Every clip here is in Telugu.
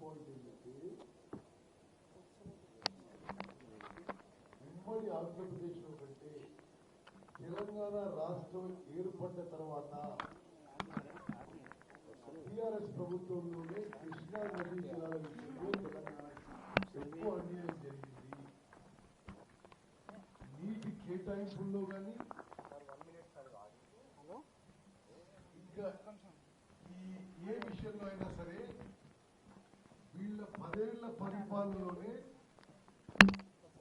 పాయింట్ ఏంటంటే ఉమ్మడి ఆంధ్రప్రదేశ్లో కంటే తెలంగాణ రాష్ట్రం ఏర్పడ్డ తర్వాత టీఆర్ఎస్ ప్రభుత్వంలోనే కృష్ణా నదీ జలాల విషయంలో తెలంగాణకి ఎక్కువ అన్యాయం జరిగింది. నీటి కేటాయింపుల్లో కానీ ఇంకా ఏ విషయంలో అయినా సరే వీళ్ళ 10 ఏళ్ల పరిపాలనలోనే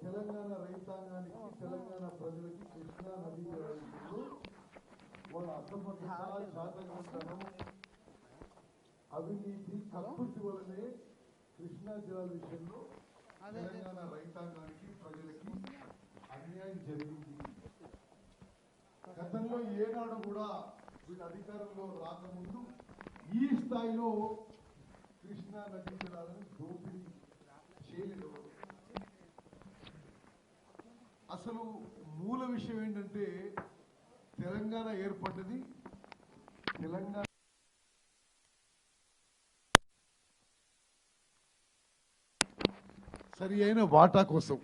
తెలంగాణ రైతాంగానికి తెలంగాణ ప్రజలకి కృష్ణా నదీ జలాల విషయంలో వాళ్ళ అసమర్థత శాతకంతనం అవినీతి కక్కుర్తి వలనే కృష్ణా జలాల విషయంలో తెలంగాణ రైతాంగానికి ప్రజలకి అన్యాయం జరిగింది. గతంలో ఏనాడు కూడా వీళ్ళ అధికారంలో రాకముందు ఈ స్థాయిలో కృష్ణా నదీ జలాలను దోపిడీ చేయలేదు. అసలు మూల విషయం ఏంటంటే తెలంగాణ ఏర్పడ్డది తెలంగాణ సరి అయిన వాటా కోసం.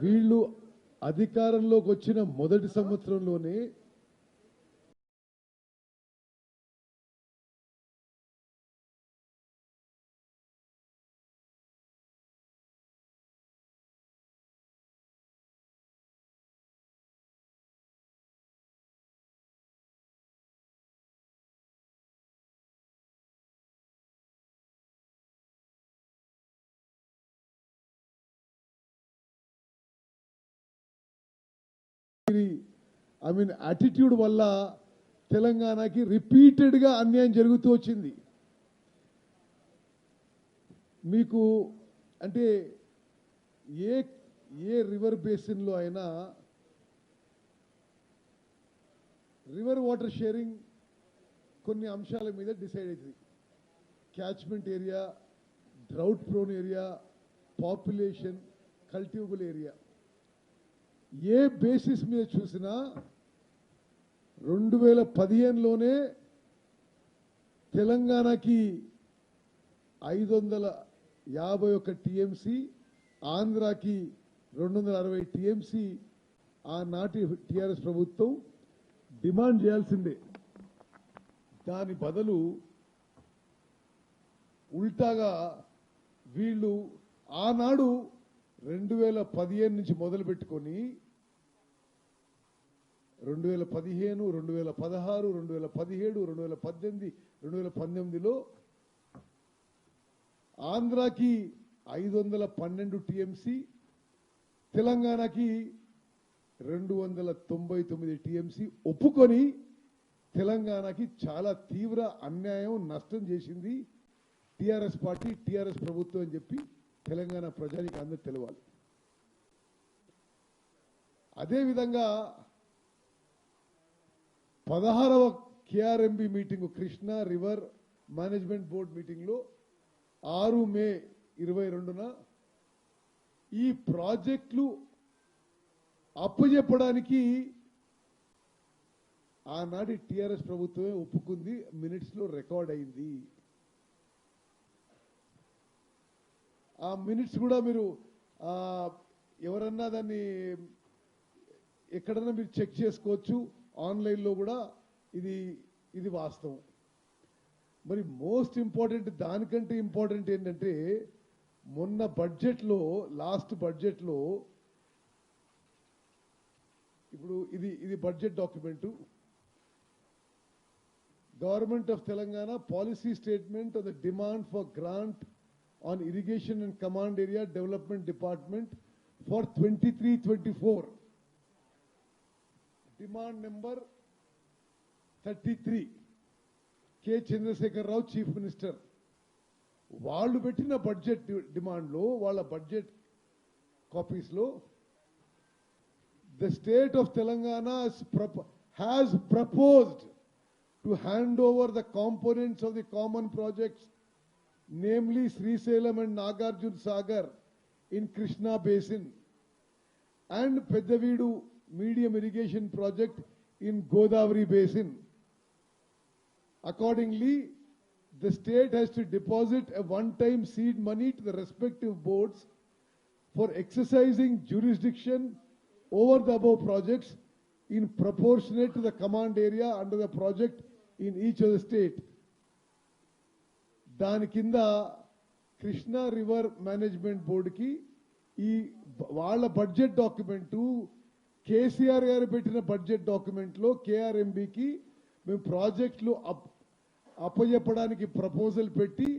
వీళ్ళు అధికారంలోకి వచ్చిన మొదటి సంవత్సరంలోనే యాటిట్యూడ్ వల్ల తెలంగాణకి రిపీటెడ్గా అన్యాయం జరుగుతూ వచ్చింది. మీకు అంటే ఏ రివర్ బేసిన్లో అయినా రివర్ వాటర్ షేరింగ్ కొన్ని అంశాల మీద డిసైడ్ అవుతుంది. Catchment area, drought prone area, population, cultivable area. ఏ బేసిస్ మీద చూసినా 2015లోనే తెలంగాణకి 551 టీఎంసీ, ఆంధ్రాకి 260 టీఎంసీ ఆనాటి టీఆర్ఎస్ ప్రభుత్వం డిమాండ్ చేయాల్సిందే. దాని బదులు ఉల్టాగా వీళ్ళు ఆనాడు 2015 నుంచి మొదలు పెట్టుకొని 2015, 2016, 2017, 2018, 2019లో ఆంధ్రాకి 512 టీఎంసీ, తెలంగాణకి 299 టీఎంసీ ఒప్పుకొని తెలంగాణకి చాలా తీవ్ర అన్యాయం, నష్టం చేసింది టీఆర్ఎస్ పార్టీ, టీఆర్ఎస్ ప్రభుత్వం అని చెప్పి తెలంగాణ ప్రజానికి అందరూ తెలవాలి. అదేవిధంగా 16వ KRMB meeting, Krishna river management board మీటింగ్లో 6 మే 2022న ఈ ప్రాజెక్టులు అప్పచెప్పడానికి ఆనాటి టీఆర్ఎస్ ప్రభుత్వమే ఒప్పుకుంది. మినిట్స్లో రికార్డ్ అయింది. ఆ మినిట్స్ కూడా మీరు ఎవరన్నా దాన్ని ఎక్కడన్నా మీరు చెక్ చేసుకోవచ్చు. ఆన్లైన్లో కూడా ఇది వాస్తవం. మరి మోస్ట్ ఇంపార్టెంట్, దానికంటే ఇంపార్టెంట్ ఏంటంటే మొన్న బడ్జెట్లో, లాస్ట్ బడ్జెట్లో, ఇప్పుడు ఇది budget document, government of Telangana policy statement of the demand for grant on irrigation and command area development department for 23-24, demand number 33, K. Chandrasekhar Rao, Chief Minister. వాళ్ళు పెట్టిన బడ్జెట్ డిమాండ్లో, వాళ్ళ budget కాపీస్లో the state of Telangana has proposed to hand over the components of the common projects, namely Srisailam and Nagarjuna Sagar in Krishna Basin and Pedavidu medium irrigation project in Godavari Basin. Accordingly, the state has to deposit a one-time seed money to the respective boards for exercising jurisdiction over the above projects in proportionate to the command area under the project in each of the state. దాని కింద కృష్ణా రివర్ మేనేజ్మెంట్ బోర్డుకి ఈ వాళ్ళ బడ్జెట్ డాక్యుమెంటు కేసీఆర్ గారు పెట్టిన బడ్జెట్ డాక్యుమెంట్లో కేఆర్ఎంబికి మేము ప్రాజెక్టులు అప్పచెప్పడానికి ప్రపోజల్ పెట్టి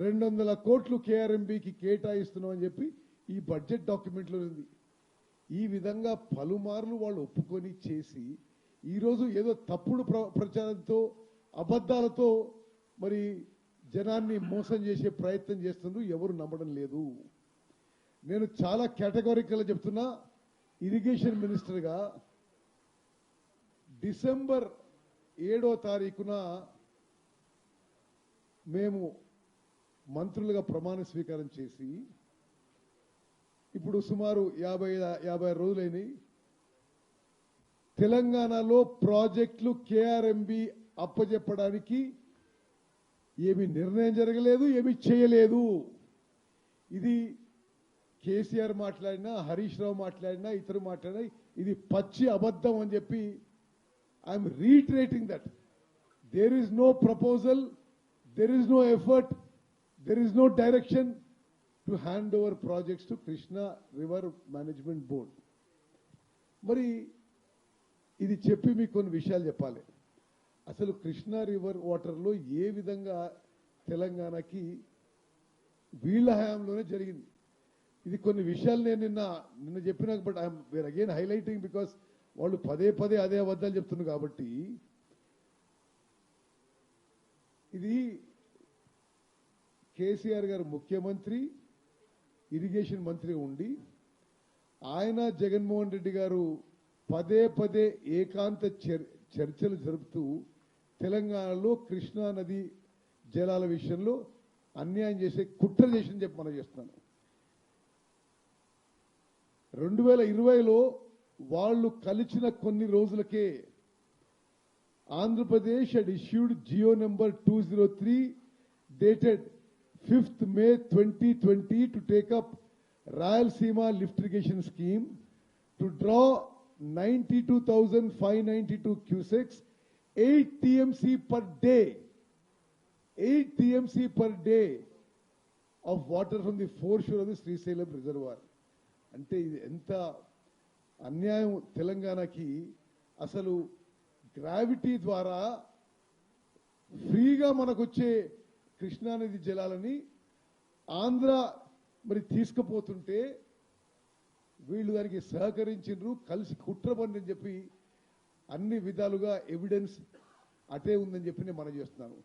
200 కోట్లు కేఆర్ఎంబికి కేటాయిస్తున్నాం అని చెప్పి ఈ బడ్జెట్ డాక్యుమెంట్లో ఉంది. ఈ విధంగా పలుమార్లు వాళ్ళు ఒప్పుకొని చేసి ఈరోజు ఏదో తప్పుడు ప్రచారంతో అబద్ధాలతో మరి జనాన్ని మోసం చేసే ప్రయత్నం చేస్తున్నారు. ఎవరు నమ్మడం లేదు. నేను చాలా కేటగారికల్గా చెప్తున్నా, ఇరిగేషన్ మినిస్టర్గా డిసెంబర్ 7వ తారీఖున మేము మంత్రులుగా ప్రమాణ స్వీకారం చేసి ఇప్పుడు సుమారు 50 రోజులైనవి. తెలంగాణలో ప్రాజెక్టులు కేఆర్ఎంబి అప్పచెప్పడానికి ఏమి నిర్ణయం జరగలేదు, ఏమి చేయలేదు. ఇది కేసీఆర్ మాట్లాడినా, హరీష్ రావు మాట్లాడినా, ఇతరు మాట్లాడినా ఇది పచ్చి అబద్ధం అని చెప్పి I'm reiterating that. There is no proposal, there is no effort, there is no direction to hand over projects to Krishna River Management Board. మరి ఇది చెప్పి మీకు కొన్ని విషయాలు చెప్పాలి. అసలు కృష్ణా రివర్ వాటర్లో ఏ విధంగా తెలంగాణకి వీళ్ళ హయాంలోనే జరిగింది. ఇది కొన్ని విషయాలు నేను నిన్న చెప్పినా, but I'm where again highlighting because వాళ్ళు పదే పదే అదే అబద్ధాలు చెప్తున్నారు. కాబట్టి ఇది కేసీఆర్ గారు ముఖ్యమంత్రి, ఇరిగేషన్ మంత్రిగా ఉండి ఆయన జగన్మోహన్ రెడ్డి గారు పదే పదే ఏకాంత చర్చలు జరుపుతూ తెలంగాణలో కృష్ణా నది జలాల విషయంలో అన్యాయం చేసే కుట్ర చేసిందని చెప్పి మనం చేస్తున్నాను. 2020లో వాళ్ళు కలిసిన కొన్ని రోజులకే Andhra Pradesh had issued Jio number 203 dated 5th May 2020 to take up Rayalaseema lift irrigation scheme to draw 92,592 cusecs, 8 TMC per day, 8 TMC per day of water from the foreshore of the Srisailam reservoir. అంటే ఇది ఎంత అన్యాయం తెలంగాణకి. అసలు గ్రావిటీ ద్వారా ఫ్రీగా మనకొచ్చే కృష్ణానది జలాలని ఆంధ్ర మరి తీసుకుపోతుంటే వీళ్ళు దానికి సహకరించిండ్రు, కలిసి కుట్రబని చెప్పి అన్ని విధాలుగా ఎవిడెన్స్ అటే ఉందని చెప్పి నేను మనం చేస్తున్నాను.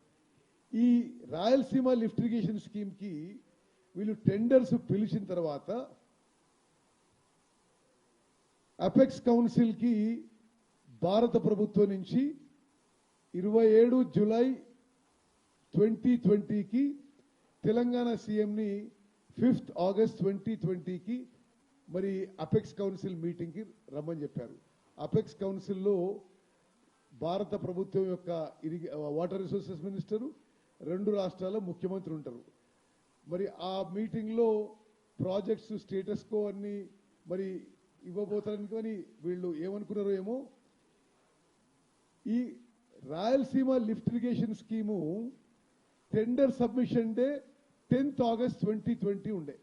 ఈ రాయలసీమ లిఫ్ట్ ఇరిగేషన్ స్కీమ్కి వీళ్ళు టెండర్స్ పిలిచిన తర్వాత అపెక్స్ కౌన్సిల్కి భారత ప్రభుత్వం నుంచి 27 జూలై 2020కి తెలంగాణ సీఎంని 5th ఆగస్ట్ 2020కి మరి అపెక్స్ కౌన్సిల్ మీటింగ్కి రమ్మని చెప్పారు. అపెక్స్ కౌన్సిల్లో భారత ప్రభుత్వం యొక్క వాటర్ రిసోర్సెస్ మినిస్టరు, 2 రాష్ట్రాల ముఖ్యమంత్రి ఉంటారు. మరి ఆ మీటింగ్లో ప్రాజెక్ట్స్ స్టేటస్ కో అన్ని మరి ఇవ్వబోతారని కానీ వీళ్ళు ఏమనుకున్నారో ఏమో. ఈ Rayalaseema lift irrigation scheme tender submission day 10th August 2020 ఉండే.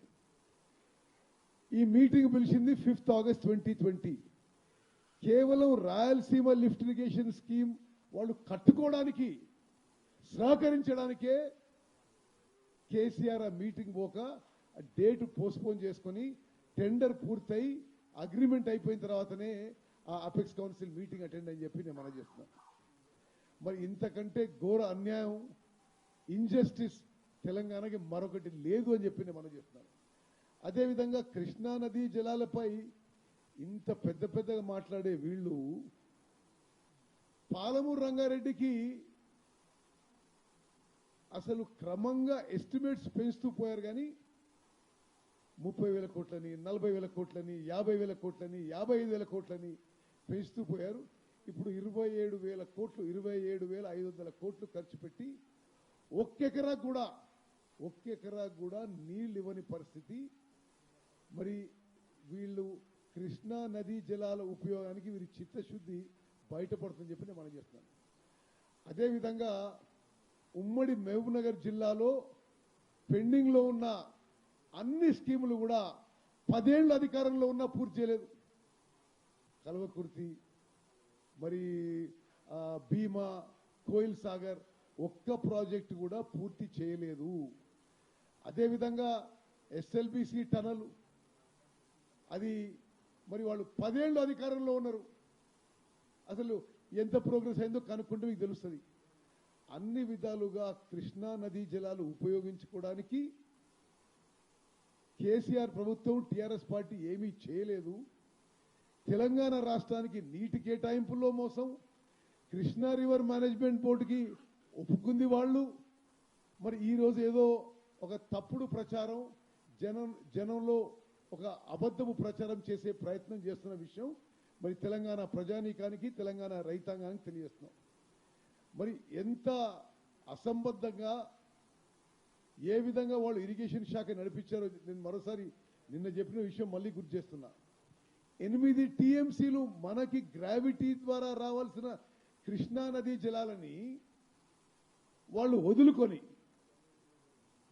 ఈ మీటింగ్ పిలిచింది 5th ఆగస్ట్ 2020. కేవలం రాయలసీమ లిఫ్ట్ ఇరిగేషన్ స్కీమ్ వాళ్ళు కట్టుకోవడానికి సహకరించడానికే కేసీఆర్ ఆ మీటింగ్ పోక డేట్ పోస్ట్పోన్ చేసుకొని టెండర్ పూర్తయి అగ్రిమెంట్ అయిపోయిన తర్వాతనే ఆ అపెక్స్ కౌన్సిల్ మీటింగ్ అటెండ్ అని చెప్పి నేను మనం చేస్తున్నాను. మరి ఇంతకంటే ఘోర అన్యాయం, ఇంజస్టిస్ తెలంగాణకి మరొకటి లేదు అని చెప్పి నేను మనం చేస్తున్నాను. అదేవిధంగా కృష్ణా నదీ జలాలపై ఇంత పెద్దగా మాట్లాడే వీళ్ళు పాలమూరు రంగారెడ్డికి అసలు క్రమంగా ఎస్టిమేట్స్ పెంచుతూ పోయారు. కానీ 30,000 కోట్లని, 40,000 కోట్లని, 50,000 కోట్లని, 55,000 కోట్లని పెంచుతూ పోయారు. ఇప్పుడు 27,000 కోట్లు, 27,500 కోట్లు ఖర్చు పెట్టి ఒక్కెకరా కూడా నీళ్ళు ఇవ్వని పరిస్థితి. మరి వీళ్ళు కృష్ణా నదీ జలాల ఉపయోగానికి వీరి చిత్తశుద్ధి బయటపడుతుందని చెప్పి నేను మనం చేస్తున్నాను. అదేవిధంగా ఉమ్మడి మహబూబ్నగర్ జిల్లాలో పెండింగ్లో ఉన్న అన్ని స్కీములు కూడా 10 ఏళ్ళు అధికారంలో ఉన్నా పూర్తి చేయలేదు. కల్వకుర్తి, మరి భీమా, కోయిల్ సాగర్ ఒక్క ప్రాజెక్టు కూడా పూర్తి చేయలేదు. అదేవిధంగా ఎస్ఎల్బిసి టనల్, అది మరి వాళ్ళు 10 ఏళ్ళు అధికారంలో ఉన్నారు. అసలు ఎంత ప్రోగ్రెస్ అయిందో కనుక్కుంటే మీకు తెలుస్తుంది. అన్ని విధాలుగా కృష్ణా నదీ జలాలు ఉపయోగించుకోవడానికి కేసీఆర్ ప్రభుత్వం, టీఆర్ఎస్ పార్టీ ఏమీ చేయలేదు. తెలంగాణ రాష్ట్రానికి నీటి కేటాయింపుల్లో మోసం, కృష్ణా రివర్ మేనేజ్మెంట్ బోర్డుకి ఒప్పుకుంది వాళ్ళు. మరి ఈరోజు ఏదో ఒక తప్పుడు ప్రచారం, జనంలో ఒక అబద్ధపు ప్రచారం చేసే ప్రయత్నం చేస్తున్న విషయం మరి తెలంగాణ ప్రజానీకానికి, తెలంగాణ రైతాంగానికి తెలియజేస్తున్నాం. మరి ఎంత అసంబద్ధంగా, ఏ విధంగా వాళ్ళు ఇరిగేషన్ శాఖ నడిపించారో నేను మరోసారి నిన్న చెప్పిన విషయం మళ్ళీ గుర్తు చేస్తున్నా. 8 టీఎంసీలు మనకి గ్రావిటీ ద్వారా రావాల్సిన కృష్ణా నదీ జలాలని వాళ్ళు వదులుకొని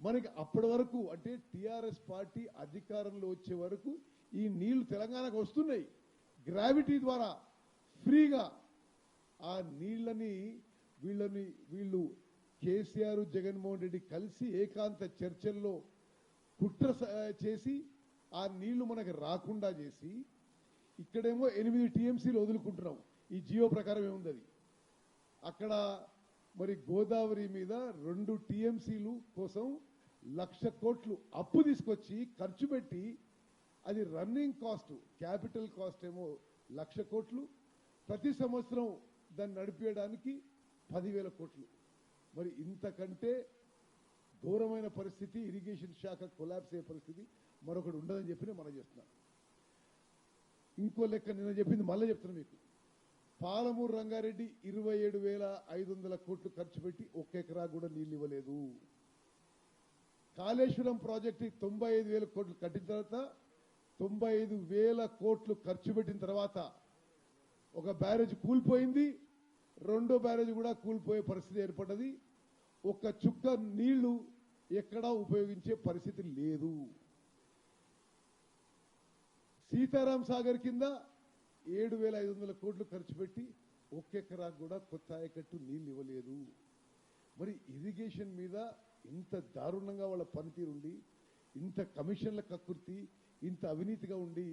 మనకి అప్పటి వరకు, అంటే టీఆర్ఎస్ పార్టీ అధికారంలో వచ్చే వరకు ఈ నీళ్లు తెలంగాణకు వస్తున్నాయి గ్రావిటీ ద్వారా ఫ్రీగా. ఆ నీళ్ళని వీళ్ళు కేసీఆర్, జగన్మోహన్ రెడ్డి కలిసి ఏకాంత చర్చల్లో కుట్ర చేసి ఆ నీళ్లు మనకు రాకుండా చేసి, ఇక్కడేమో 8 టీఎంసీలు వదులుకుంటున్నాం. ఈ జియో ప్రకారం ఏముంది అది. అక్కడ మరి గోదావరి మీద 2 టీఎంసీలు కోసం 1,00,000 కోట్లు అప్పు తీసుకొచ్చి ఖర్చు పెట్టి, అది రన్నింగ్ కాస్ట్, క్యాపిటల్ కాస్ట్ ఏమో 1,00,000 కోట్లు, ప్రతి సంవత్సరం దాన్ని నడిపేయడానికి 10,000 కోట్లు. మరి ఇంతకంటే ఘోరమైన పరిస్థితి, ఇరిగేషన్ శాఖ కొలాప్స్ అయ్యే పరిస్థితి మరొకటి ఉండదని చెప్పి మనం చేస్తున్నాం. ఇంకో లెక్క నిన్న చెప్పింది మళ్ళీ చెప్తున్నా మీకు. పాలమూరు రంగారెడ్డి 27,500 కోట్లు ఖర్చు పెట్టి 1 ఎకరా కూడా నీళ్ళు ఇవ్వలేదు. కాళేశ్వరం ప్రాజెక్టు 95,000 కోట్లు కట్టిన తర్వాత, 95,000 కోట్లు ఖర్చు పెట్టిన తర్వాత ఒక బ్యారేజ్ కూలిపోయింది, రెండో బ్యారేజ్ కూడా కూలిపోయే పరిస్థితి ఏర్పడ్డది. ఒక్క చుక్క నీళ్లు ఎక్కడా ఉపయోగించే పరిస్థితి లేదు. సీతారాం సాగర్ కింద 7,500 కోట్లు ఖర్చు పెట్టి 1 ఎకరా కూడా కొత్త ఆయకట్టు నీళ్ళు ఇవ్వలేదు. మరి ఇరిగేషన్ మీద ఇంత దారుణంగా వాళ్ళ పనితీరు ఉండి, ఇంత కమిషన్ల కక్కుర్తి, ఇంత అవినీతిగా ఉండి,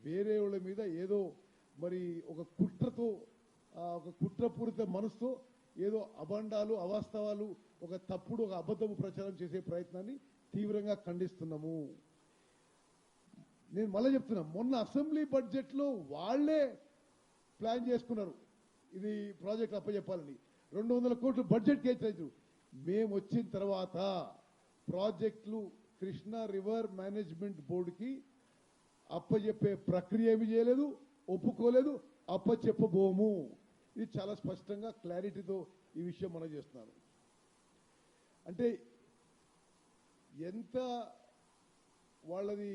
వేరే వాళ్ళ మీద ఏదో మరి ఒక కుట్రతో, ఒక కుట్రపూరిత మనసుతో ఏదో అబండాలు, అవాస్తవాలు, ఒక తప్పుడు, ఒక అబద్ధపు ప్రచారం చేసే ప్రయత్నాన్ని తీవ్రంగా ఖండిస్తున్నాము. నేను మళ్ళీ చెప్తున్నా, మొన్న అసెంబ్లీ బడ్జెట్లో వాళ్లే ప్లాన్ చేసుకున్నారు ఇది ప్రాజెక్ట్ అప్పచెప్పాలని. 200 కోట్లు బడ్జెట్ కేటాయించారు. మేము వచ్చిన తర్వాత ప్రాజెక్టులు కృష్ణా రివర్ మేనేజ్మెంట్ బోర్డుకి అప్పచెప్పే ప్రక్రియ ఏమి చేయలేదు, ఒప్పుకోలేదు, అప్పచెప్పబోము. ఇది చాలా స్పష్టంగా క్లారిటీతో ఈ విషయం మనం చేస్తున్నాను. అంటే ఎంత వాళ్ళది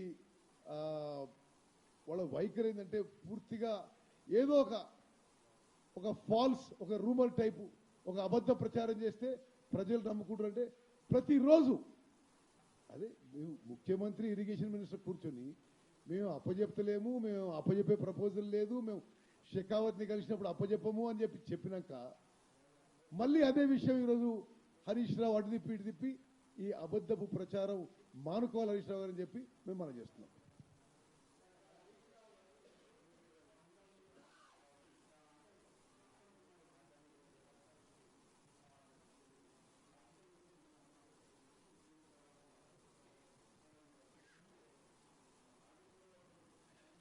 వాళ్ళ వైఖరి ఏంటంటే, పూర్తిగా ఏదో ఒక ఫాల్స్, ఒక రూమర్ టైపు, ఒక అబద్ధ ప్రచారం చేస్తే ప్రజలు నమ్ముకుంటారంటే ప్రతిరోజు అదే ముఖ్యమంత్రి, ఇరిగేషన్ మినిస్టర్ కూర్చొని మేము అప్పచెప్తలేము, మేము అప్పచెప్పే ప్రపోజల్ లేదు, మేము షెకావత్ని కలిసినప్పుడు అప్పచెప్పము అని చెప్పినాక మళ్ళీ అదే విషయం ఈరోజు హరీష్ రావు అటు తిప్పి ఇటు తిప్పి ఈ అబద్ధపు ప్రచారం మానుకోవాలి హరీష్ రావు గారు అని చెప్పి మేము మనం చేస్తున్నాం.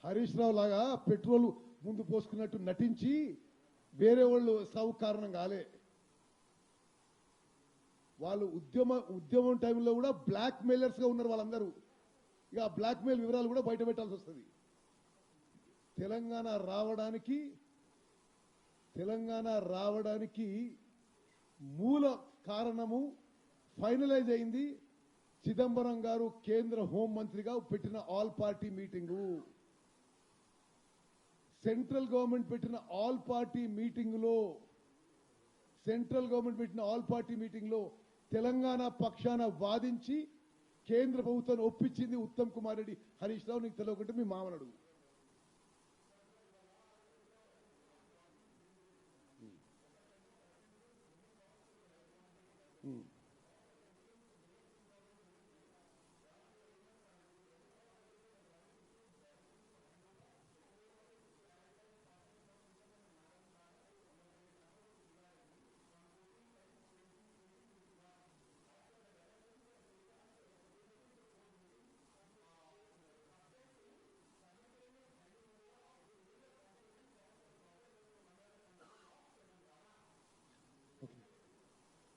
హరీష్ రావు లాగా పెట్రోల్ ముందు పోసుకున్నట్టు నటించి వేరే వాళ్ళు సావు కారణం కాలే. వాళ్ళు ఉద్యమం టైంలో కూడా బ్లాక్ మెయిలర్స్ గా ఉన్నారు వాళ్ళందరూ. ఇక ఆ బ్లాక్ మెయిల్ వివరాలు కూడా బయట పెట్టాల్సి వస్తుంది. తెలంగాణ రావడానికి మూల కారణము ఫైనలైజ్ అయింది. చిదంబరం గారు కేంద్ర హోంమంత్రిగా పెట్టిన all party meeting, central government పెట్టిన ఆల్ పార్టీ మీటింగ్లో తెలంగాణ పక్షాన వాదించి కేంద్ర ప్రభుత్వాన్ని ఒప్పించింది ఉత్తమ్ కుమార్ రెడ్డి. హరీష్ రావు నీకు తెలియకుంటే మీ మామను అడుగు.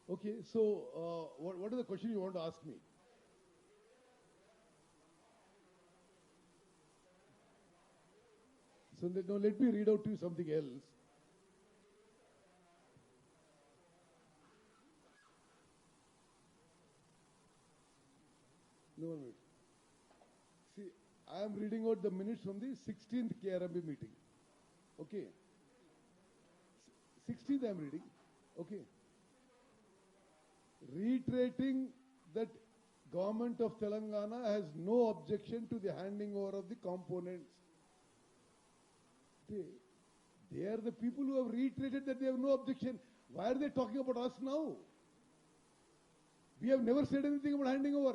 Okay, so what is the question you want to ask me? So now let me read out to you something else. No, 1 minute. See, I am reading out the minutes from the 16th KRMB meeting. Okay. 16th I am reading. Okay. Reiterating that government of Telangana has no objection to the handing over of the components. They are the people who have reiterated that they have no objection. Why are they talking about us now? We have never said anything about handing over.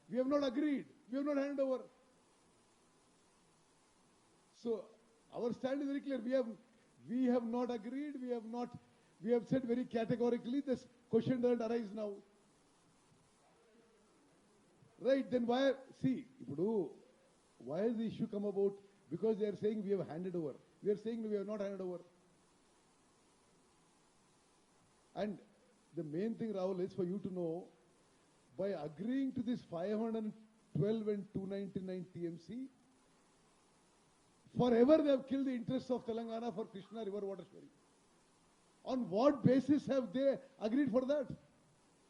We have not agreed. We have not handed over. So our stand is very clear. We have not agreed. We have said very categorically this question doesn't arise now. Right, then why has the issue come about? Because they are saying we have handed over. We are saying we have not handed over. And the main thing, Rahul, is for you to know, by agreeing to this 512 and 299 TMC, forever they have killed the interests of Telangana for Krishna river water sharing. On what basis have they agreed for that?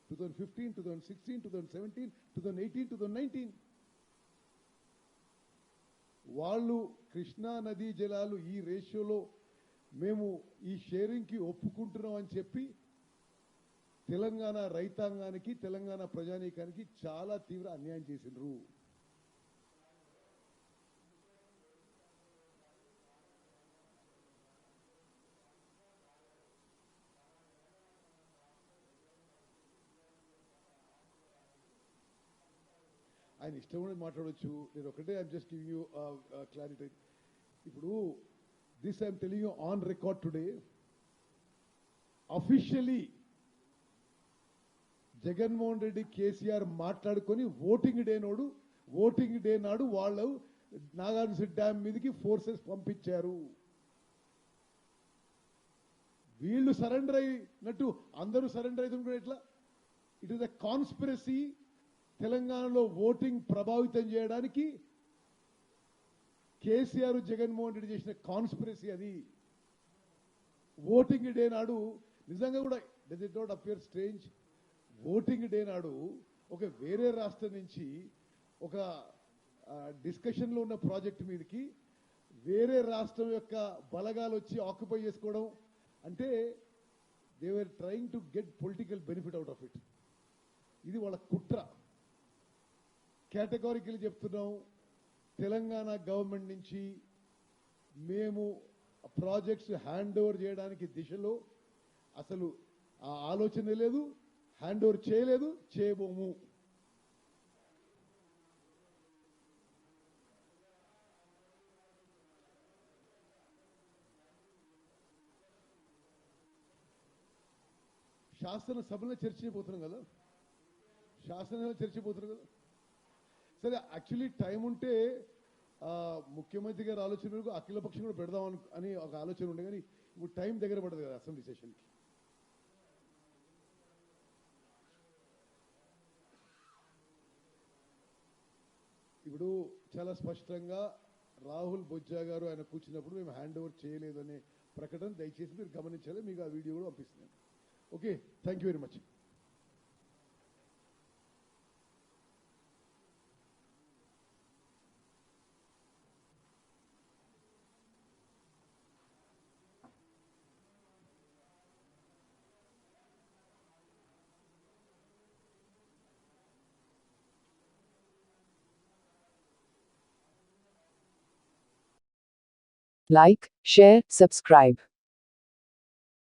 2015, 2016, 2017, 2018, 2019. వాళ్ళు కృష్ణా నదీ జలాలు ఈ రేషియోలో మేము ఈ షేరింగ్కి ఒప్పుకుంటున్నాం అని చెప్పి తెలంగాణ రైతాంగానికి, తెలంగాణ ప్రజానీకానికి చాలా తీవ్ర అన్యాయం చేసిండ్రు. ఆయన ఇష్టం కూడా మాట్లాడవచ్చు. నేను ఒకటే I'm just giving you clarity. ఇప్పుడు this I'm telling you on record today. Officially Jaganmohan Reddy, KCR మాట్లాడుకొని ఓటింగ్ డే నాడు వాళ్ళు నాగార్జున డ్యామ్ మీదకి ఫోర్సెస్ పంపించారు. వీళ్ళు సరెండర్ అయినట్టు అందరూ సరెండర్ అవుతుంది ఎట్లా? It is a conspiracy. తెలంగాణలో ఓటింగ్ ప్రభావితం చేయడానికి కేసీఆర్, జగన్మోహన్ రెడ్డి చేసిన కాన్స్పిరసీ అది. ఓటింగ్ డే నాడు నిజంగా కూడా does it not appear strange? Voting day నాడు ఒక వేరే రాష్ట్రం నుంచి ఒక డిస్కషన్లో ఉన్న ప్రాజెక్ట్ మీదకి వేరే రాష్ట్రం యొక్క బలగాలు వచ్చి ఆక్యుపై చేసుకోవడం అంటే they were trying to get political benefit out of it. ఇది వాళ్ళ కుట్ర. కేటగారికల్ చెప్తున్నాం, తెలంగాణ గవర్నమెంట్ నుంచి మేము ప్రాజెక్ట్స్ హ్యాండ్ ఓవర్ చేయడానికి దిశలో అసలు ఆ ఆలోచన లేదు, హ్యాండ్ ఓవర్ చేయలేదు, చేయబోము. శాసనసభలో చర్చపోతున్నాం కదా, సరే యాక్చువల్లీ టైం ఉంటే ముఖ్యమంత్రి గారి ఆలోచనకు అఖిలపక్షం కూడా పెడదాం అని ఒక ఆలోచన ఉండే, కానీ ఇప్పుడు టైం దగ్గర పడదు కదా అసెంబ్లీ సెషన్కి. ఇప్పుడు చాలా స్పష్టంగా రాహుల్ బొజ్జా గారు ఆయన కూర్చున్నప్పుడు మేము హ్యాండ్ ఓవర్ చేయలేదనే ప్రకటన దయచేసి మీరు గమనించాలి. మీకు ఆ వీడియో కూడా పంపిస్తున్నాను. Okay, thank you very much. Like, share, subscribe.